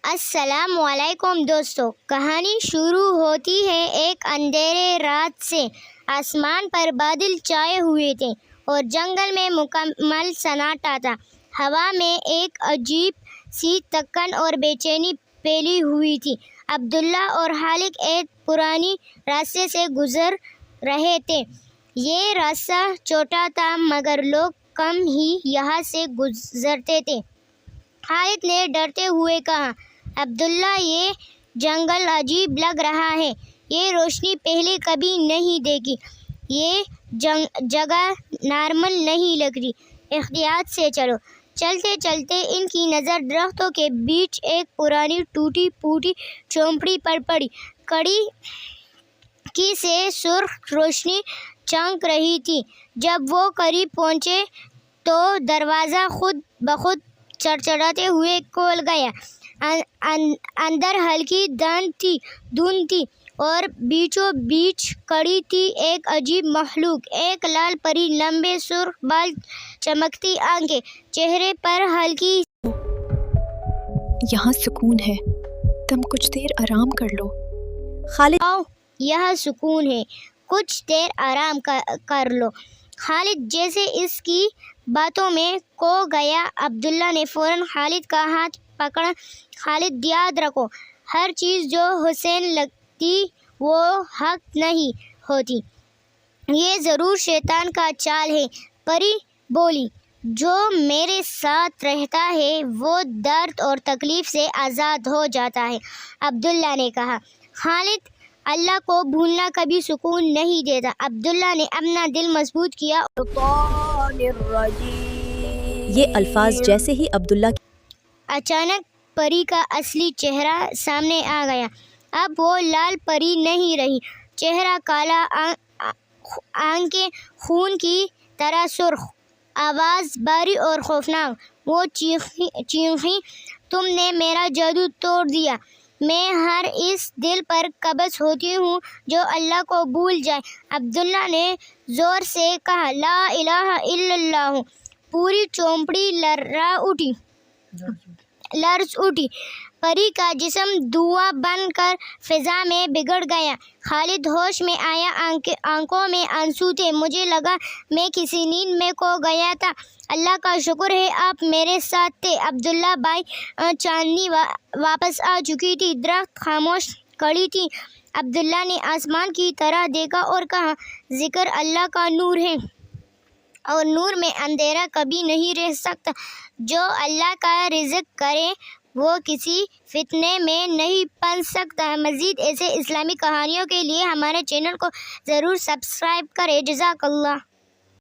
السلام علیکم دوستو، کہانی شروع ہوتی ہے ایک اندھیرے رات سے۔ آسمان پر بادل چھائے ہوئے تھے اور جنگل میں مکمل سناٹا تھا۔ ہوا میں ایک عجیب سی تھکن اور بے چینی پھیلی ہوئی تھی۔ عبداللہ اور خالد ایک پرانے راستے سے گزر رہے تھے۔ یہ راستہ چھوٹا تھا مگر لوگ کم ہی یہاں سے گزرتے تھے۔ خالد نے ڈرتے ہوئے کہا، عبداللہ، یہ جنگل عجیب لگ رہا ہے، یہ روشنی پہلے کبھی نہیں دیکھی، یہ جگہ نارمل نہیں لگ رہی، احتیاط سے چلو۔ چلتے چلتے ان کی نظر درختوں کے بیچ ایک پرانی ٹوٹی پھوٹی جھونپڑی پر پڑی۔ کڑی کی سے سرخ روشنی چمک رہی تھی۔ جب وہ قریب پہنچے تو دروازہ خود بخود چڑچڑاتے ہوئے کھل گیا۔ اندر ہلکی دھند تھی اور بیچوں بیچ کھڑی تھی ایک عجیب مخلوق، ایک لال پری، لمبے سرخ بال، چمکتی آنکھیں، چہرے پر ہلکی یہاں سکون ہے، تم کچھ دیر آرام کر لو۔ خالد، یہاں سکون ہے، کچھ دیر آرام کر لو۔ خالد جیسے اس کی باتوں میں کھو گیا۔ عبداللہ نے فوراً خالد کا ہاتھ پکڑا۔ خالد، یاد رکھو، ہر چیز جو حسین لگتی وہ حق نہیں ہوتی، یہ ضرور شیطان کا چال ہے۔ پری بولی، جو میرے ساتھ رہتا ہے وہ درد اور تکلیف سے آزاد ہو جاتا ہے۔ عبداللہ نے کہا، خالد، اللہ کو بھولنا کبھی سکون نہیں دیتا۔ عبداللہ نے اپنا دل مضبوط کیا۔ یہ الفاظ جیسے ہی عبداللہ اچانک پری کا اصلی چہرہ سامنے آ گیا۔ اب وہ لال پری نہیں رہی، چہرہ کالا، آنکھیں خون کی طرح سرخ، آواز بھاری اور خوفناک۔ وہ چیخیں، تم نے میرا جادو توڑ دیا، میں ہر اس دل پر قبض ہوتی ہوں جو اللہ کو بھول جائے۔ عبداللہ نے زور سے کہا، لا الہ الا اللہ۔ پوری چوپڑی لرز اٹھی۔ پری کا جسم دھواں بن کر فضا میں بگھڑ گیا۔ خالد ہوش میں آیا، آنکھوں میں آنسو تھے۔ مجھے لگا میں کسی نیند میں کھو گیا تھا، اللہ کا شکر ہے آپ میرے ساتھ تھے۔ عبداللہ بھائی، چاندنی واپس آ چکی تھی، درخت خاموش کھڑی تھی۔ عبداللہ نے آسمان کی طرف دیکھا اور کہا، ذکر اللہ کا نور ہے اور نور میں اندھیرا کبھی نہیں رہ سکتا۔ جو اللہ کا رزق کرے وہ کسی فتنے میں نہیں پھنس سکتا۔ مزید ایسے اسلامی کہانیوں کے لیے ہمارے چینل کو ضرور سبسکرائب کریں۔ جزاک اللہ۔